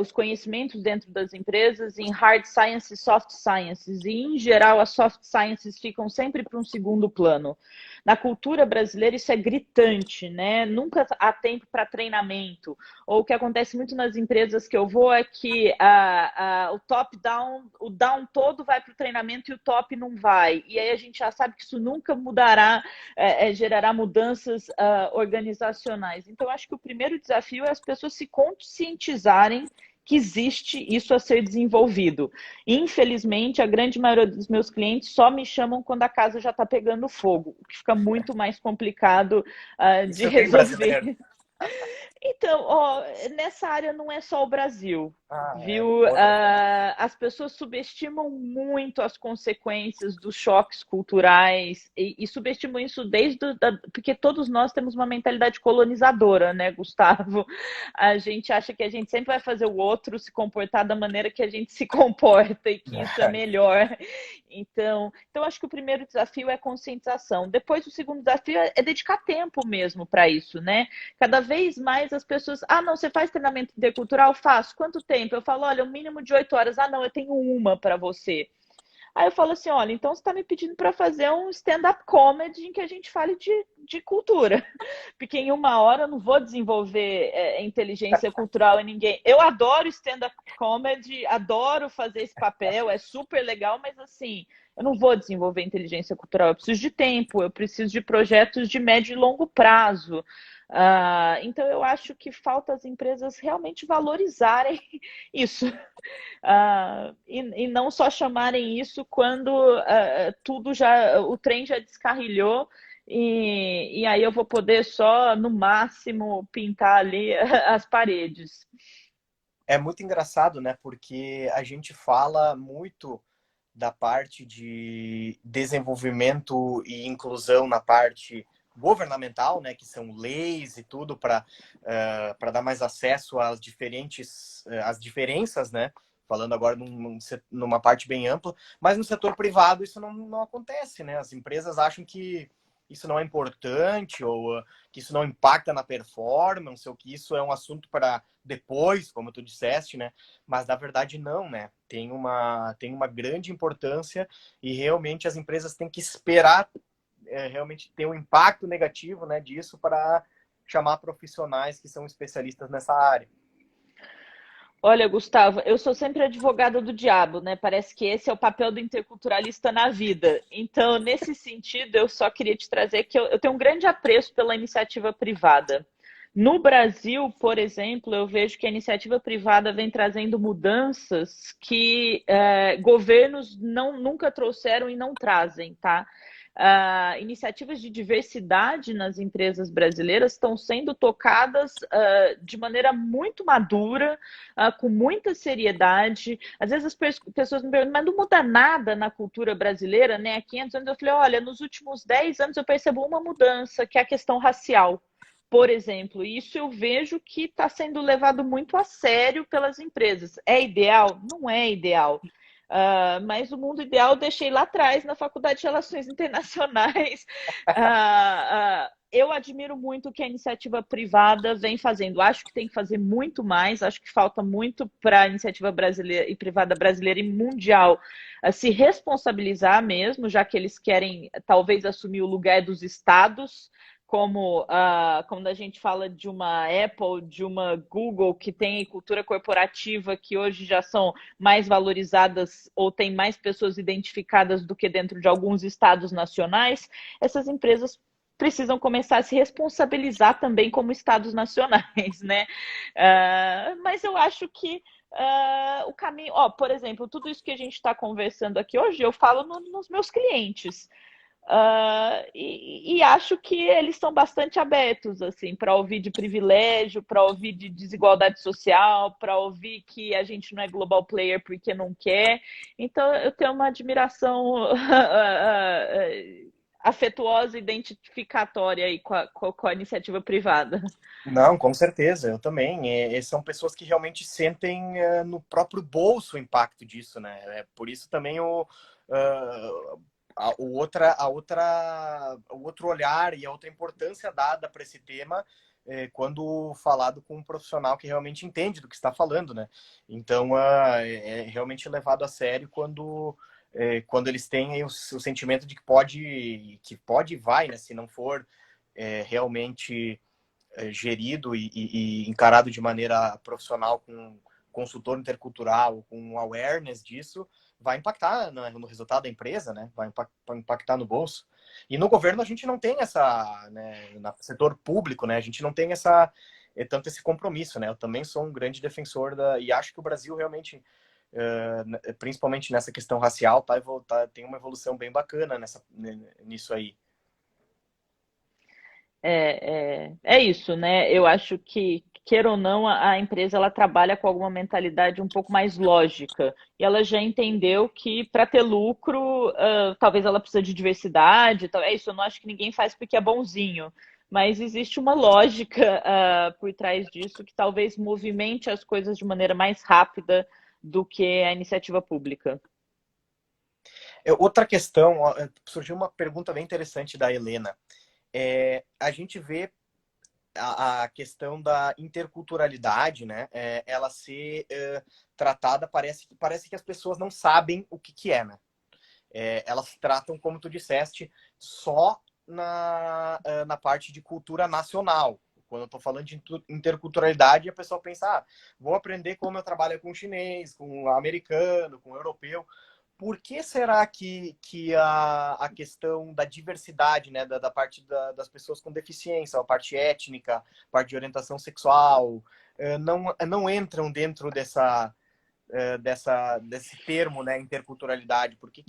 os conhecimentos dentro das empresas em hard sciences e soft sciences, e em geral as soft sciences ficam sempre para um segundo plano. Na cultura brasileira isso é gritante, né? Nunca há tempo para treinamento. Ou o que acontece muito nas empresas que eu vou é que o top-down, o down todo vai para o treinamento e o top não vai. E aí a gente já sabe que isso nunca mudará, gerará mudanças organizacionais. Então, acho que o primeiro desafio é as pessoas se conscientizarem que existe isso a ser desenvolvido. Infelizmente, a grande maioria dos meus clientes só me chamam quando a casa já está pegando fogo, o que fica muito mais complicado de Isso é bem brasileiro. resolver. Então, nessa área não é só o Brasil, É viu? outra coisa. As pessoas subestimam muito as consequências dos choques culturais e subestimam isso porque todos nós temos uma mentalidade colonizadora, né, Gustavo? A gente acha que a gente sempre vai fazer o outro se comportar da maneira que a gente se comporta e que isso é melhor. Então acho que o primeiro desafio é conscientização. Depois, o segundo desafio é dedicar tempo mesmo para isso, né? Cada vez mais as pessoas, não, você faz treinamento intercultural? Faço. Quanto tempo? Eu falo, olha, o mínimo de 8 horas. Não, eu tenho uma para você. Aí eu falo assim, olha, então você está me pedindo para fazer um stand-up comedy em que a gente fale de cultura. Porque em 1 hora eu não vou desenvolver inteligência cultural em ninguém. Eu adoro stand-up comedy, adoro fazer esse papel, é super legal, mas assim, eu não vou desenvolver inteligência cultural. Eu preciso de tempo, eu preciso de projetos de médio e longo prazo. Então eu acho que falta as empresas realmente valorizarem isso. E não só chamarem isso quando o trem já descarrilhou e aí eu vou poder só, no máximo, pintar ali as paredes. É muito engraçado, né? Porque a gente fala muito da parte de desenvolvimento e inclusão na parte governamental, né, que são leis e tudo para dar mais acesso às diferentes às diferenças, né, falando agora numa parte bem ampla, mas no setor privado isso não acontece, né, as empresas acham que isso não é importante ou que isso não impacta na performance ou que isso é um assunto para depois, como tu disseste, né, mas na verdade não, né, tem uma grande importância e realmente as empresas têm que esperar realmente ter um impacto negativo, né, disso para chamar profissionais que são especialistas nessa área. Olha, Gustavo, eu sou sempre advogada do diabo, né? Parece que esse é o papel do interculturalista na vida. Então, nesse sentido, eu só queria te trazer que eu tenho um grande apreço pela iniciativa privada. No Brasil, por exemplo, eu vejo que a iniciativa privada vem trazendo mudanças que governos nunca trouxeram e não trazem, tá? Iniciativas de diversidade nas empresas brasileiras estão sendo tocadas de maneira muito madura, com muita seriedade. Às vezes as pessoas me perguntam, mas não muda nada na cultura brasileira, né? Há 500 anos eu falei, olha, nos últimos 10 anos eu percebo uma mudança, que é a questão racial. Por exemplo, isso eu vejo que está sendo levado muito a sério pelas empresas. É ideal? Não é ideal. Mas o mundo ideal eu deixei lá atrás na Faculdade de Relações Internacionais. Eu admiro muito o que a iniciativa privada vem fazendo. Acho que tem que fazer muito mais, acho que falta muito para a iniciativa brasileira e privada brasileira e mundial se responsabilizar mesmo, já que eles querem talvez assumir o lugar dos estados como quando a gente fala de uma Apple, de uma Google, que tem cultura corporativa que hoje já são mais valorizadas ou tem mais pessoas identificadas do que dentro de alguns estados nacionais, essas empresas precisam começar a se responsabilizar também como estados nacionais, né? Mas eu acho que o caminho, por exemplo, tudo isso que a gente está conversando aqui hoje, eu falo nos meus clientes. E acho que eles são bastante abertos assim para ouvir de privilégio, para ouvir de desigualdade social, para ouvir que a gente não é global player porque não quer. Então eu tenho uma admiração afetuosa, identificatória aí com a iniciativa privada. Não, com certeza, eu também. São pessoas que realmente sentem no próprio bolso o impacto disso, né? É por isso também o outro olhar e a outra importância dada para esse tema quando falado com um profissional que realmente entende do que está falando, né? Então, é realmente levado a sério quando eles têm aí o sentimento de que pode e vai, né? Se não for realmente gerido e encarado de maneira profissional com consultor intercultural, com awareness disso, vai impactar no resultado da empresa, né? Vai impactar no bolso. E no governo a gente não tem essa, né, no setor público, né? A gente não tem tanto esse compromisso, né? Eu também sou um grande defensor e acho que o Brasil realmente, principalmente nessa questão racial, tem uma evolução bem bacana nisso aí. É isso, né? Eu acho que, queira ou não, a empresa ela trabalha com alguma mentalidade um pouco mais lógica. E ela já entendeu que para ter lucro, talvez ela precise de diversidade. É isso, eu não acho que ninguém faz porque é bonzinho. Mas existe uma lógica por trás disso que talvez movimente as coisas de maneira mais rápida do que a iniciativa pública. Outra questão, surgiu uma pergunta bem interessante da Helena. A gente vê a questão da interculturalidade, né? Ela ser tratada, parece que as pessoas não sabem o que é, né? Elas tratam, como tu disseste, só na parte de cultura nacional. Quando eu estou falando de interculturalidade, a pessoa pensa, vou aprender como eu trabalho com chinês, com americano, com europeu. Por que será que a questão da diversidade, né, da parte das pessoas com deficiência, a parte étnica, a parte de orientação sexual, não entram dentro desse termo, né, interculturalidade? Por que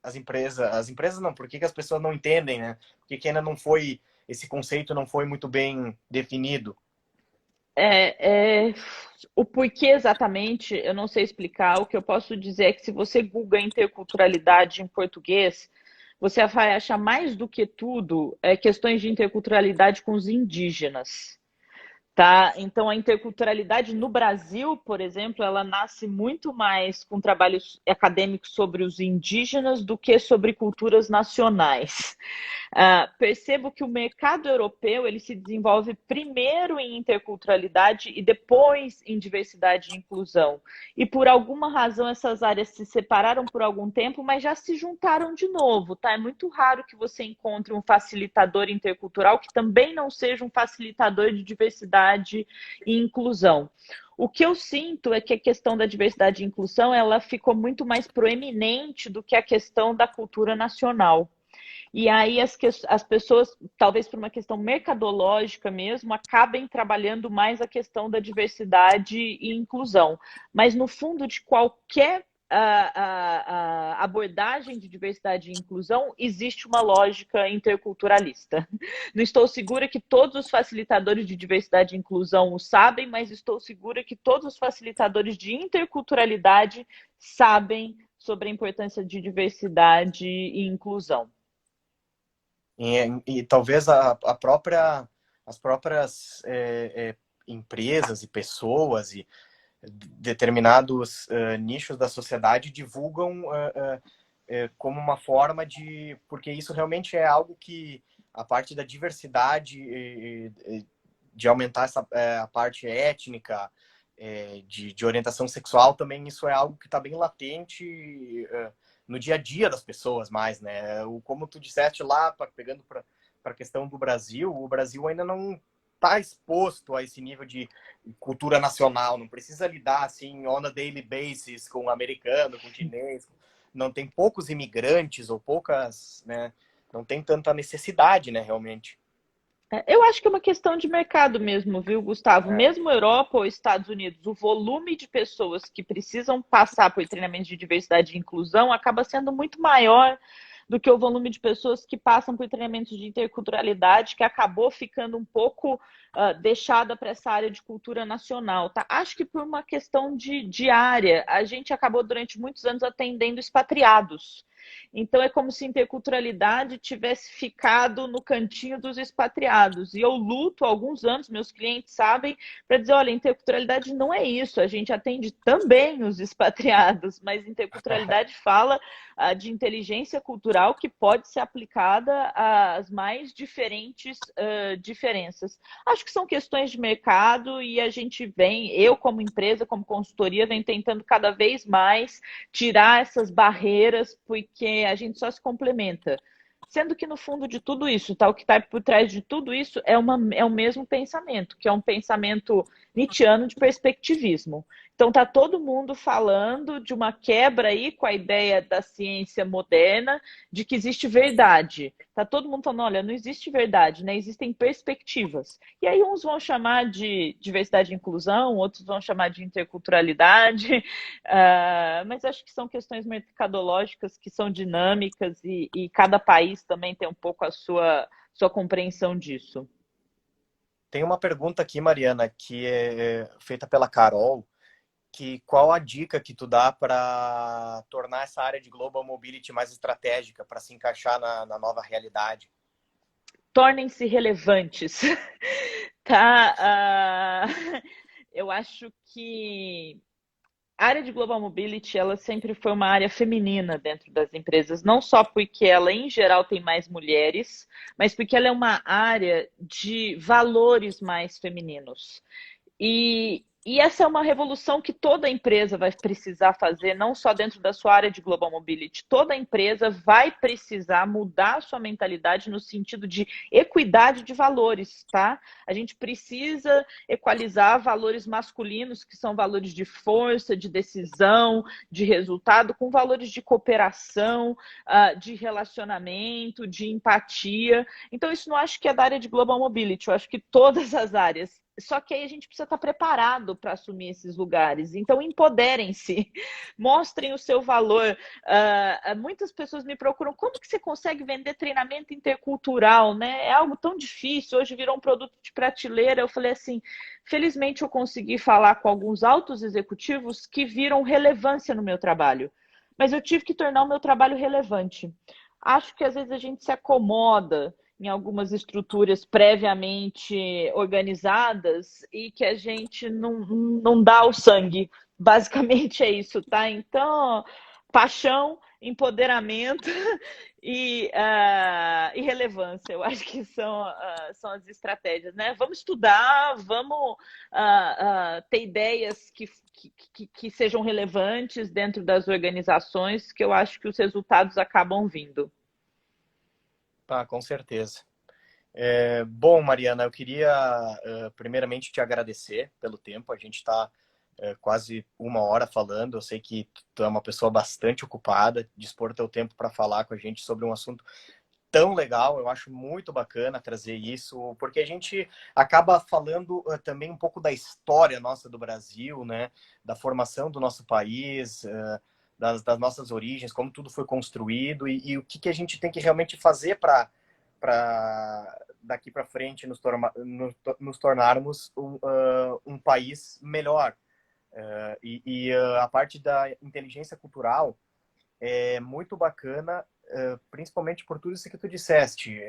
as empresas não, por que que as pessoas não entendem, né? Por que que ainda não foi, esse conceito não foi muito bem definido? O porquê exatamente, eu não sei explicar. O que eu posso dizer é que se você Google interculturalidade em português, você vai achar mais do que tudo questões de interculturalidade com os indígenas. Tá? Então, a interculturalidade no Brasil, por exemplo, ela nasce muito mais com trabalhos acadêmicos sobre os indígenas do que sobre culturas nacionais. Percebo que o mercado europeu ele se desenvolve primeiro em interculturalidade e depois em diversidade e inclusão. E por alguma razão essas áreas se separaram por algum tempo, mas já se juntaram de novo, tá? É muito raro que você encontre um facilitador intercultural que também não seja um facilitador de diversidade e inclusão. O que eu sinto é que a questão da diversidade e inclusão ela ficou muito mais proeminente do que a questão da cultura nacional. E aí as pessoas, talvez por uma questão mercadológica mesmo, acabem trabalhando mais a questão da diversidade e inclusão. Mas no fundo de qualquer a abordagem de diversidade e inclusão, existe uma lógica interculturalista. Não estou segura que todos os facilitadores de diversidade e inclusão o sabem, mas estou segura que todos os facilitadores de interculturalidade sabem sobre a importância de diversidade e inclusão. E talvez as próprias empresas e pessoas e determinados nichos da sociedade divulgam como uma forma de... Porque isso realmente é algo que a parte da diversidade, de aumentar a parte étnica, de orientação sexual, também isso é algo que está bem latente no dia a dia das pessoas mais, né? Como tu disseste lá, pegando para a questão do Brasil, o Brasil ainda não está exposto a esse nível de cultura nacional, não precisa lidar assim on a daily basis com o americano, com o chinês, não tem poucos imigrantes ou poucas, né? Não tem tanta necessidade, né, realmente. Eu acho que é uma questão de mercado mesmo, viu, Gustavo? É. Mesmo Europa ou Estados Unidos, o volume de pessoas que precisam passar por treinamentos de diversidade e inclusão acaba sendo muito maior do que o volume de pessoas que passam por treinamentos de interculturalidade, que acabou ficando um pouco deixada para essa área de cultura nacional. Tá? Acho que por uma questão de área, a gente acabou durante muitos anos atendendo expatriados. Então é como se interculturalidade tivesse ficado no cantinho dos expatriados. E eu luto há alguns anos, meus clientes sabem, para dizer, olha, interculturalidade não é isso, a gente atende também os expatriados, mas interculturalidade fala de inteligência cultural que pode ser aplicada às mais diferentes diferenças. Acho que são questões de mercado e a gente vem, eu como empresa, como consultoria, vem tentando cada vez mais tirar essas barreiras, porque a gente só se complementa. Sendo que no fundo de tudo isso, tá, o que está por trás de tudo isso é o mesmo pensamento, que é um pensamento nietzschiano de perspectivismo. Então tá todo mundo falando de uma quebra aí com a ideia da ciência moderna, de que existe verdade. Tá todo mundo falando, olha, não existe verdade, né? Existem perspectivas. E aí uns vão chamar de diversidade e inclusão, outros vão chamar de interculturalidade, mas acho que são questões mercadológicas que são dinâmicas e cada país também tem um pouco a sua compreensão disso. Tem uma pergunta aqui, Mariana, que é feita pela Carol, que qual a dica que tu dá para tornar essa área de Global Mobility mais estratégica, para se encaixar na nova realidade? Tornem-se relevantes. Tá? Eu acho que a área de Global Mobility, ela sempre foi uma área feminina dentro das empresas, não só porque ela, em geral, tem mais mulheres, mas porque ela é uma área de valores mais femininos. E essa é uma revolução que toda empresa vai precisar fazer, não só dentro da sua área de Global Mobility. Toda empresa vai precisar mudar a sua mentalidade no sentido de equidade de valores, tá? A gente precisa equalizar valores masculinos, que são valores de força, de decisão, de resultado, com valores de cooperação, de relacionamento, de empatia. Então, isso não acho que é da área de Global Mobility, eu acho que todas as áreas Só que aí a gente precisa estar preparado para assumir esses lugares. Então, empoderem-se, mostrem o seu valor. Muitas pessoas me procuram, como que você consegue vender treinamento intercultural, né? É algo tão difícil, hoje virou um produto de prateleira. Eu falei assim, felizmente eu consegui falar com alguns altos executivos que viram relevância no meu trabalho. Mas eu tive que tornar o meu trabalho relevante. Acho que às vezes a gente se acomoda em algumas estruturas previamente organizadas e que a gente não dá o sangue. Basicamente é isso, tá? Então, paixão, empoderamento e relevância. Eu acho que são as estratégias, né? Vamos estudar, vamos ter ideias que sejam relevantes dentro das organizações, que eu acho que os resultados acabam vindo. Ah, com certeza. Bom, Mariana, eu queria primeiramente te agradecer pelo tempo. A gente está quase uma hora falando. Eu sei que tu é uma pessoa bastante ocupada, dispor teu tempo para falar com a gente sobre um assunto tão legal. Eu acho muito bacana trazer isso, porque a gente acaba falando também um pouco da história nossa do Brasil, né? Da formação do nosso país, das nossas origens, como tudo foi construído e o que a gente tem que realmente fazer para daqui para frente nos tornarmos um país melhor. A parte da inteligência cultural é muito bacana, principalmente por tudo isso que tu disseste.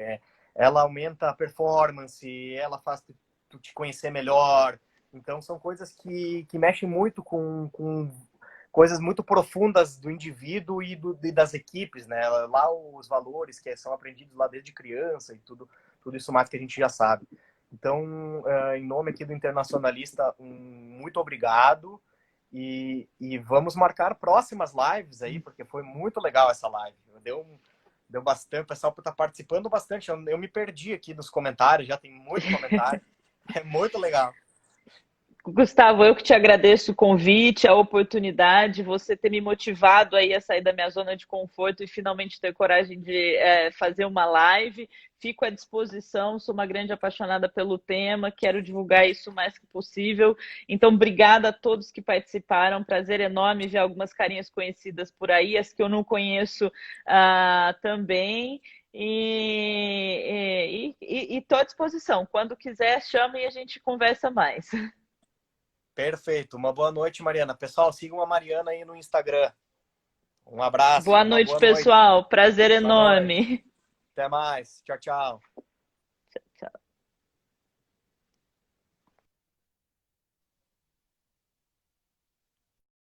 Ela aumenta a performance, ela faz tu te conhecer melhor. Então, são coisas que mexem muito com coisas muito profundas do indivíduo e das equipes, né? Lá os valores que são aprendidos lá desde criança e tudo isso mais que a gente já sabe. Então, em nome aqui do Internacionalista, muito obrigado. E vamos marcar próximas lives aí, porque foi muito legal essa live. Deu bastante, o pessoal está participando bastante. Eu me perdi aqui nos comentários, já tem muito comentário. É muito legal. Gustavo, eu que te agradeço o convite, a oportunidade, você ter me motivado aí a sair da minha zona de conforto e finalmente ter coragem de fazer uma live. Fico à disposição, sou uma grande apaixonada pelo tema, quero divulgar isso o mais que possível. Então, obrigada a todos que participaram, prazer enorme ver algumas carinhas conhecidas por aí, as que eu não conheço também. E estou à disposição. Quando quiser, chame e a gente conversa mais. Perfeito. Uma boa noite, Mariana. Pessoal, sigam a Mariana aí no Instagram. Um abraço, Boa uma noite, boa noite. pessoal. Prazer Boa noite. enorme. Até mais. Tchau, tchau.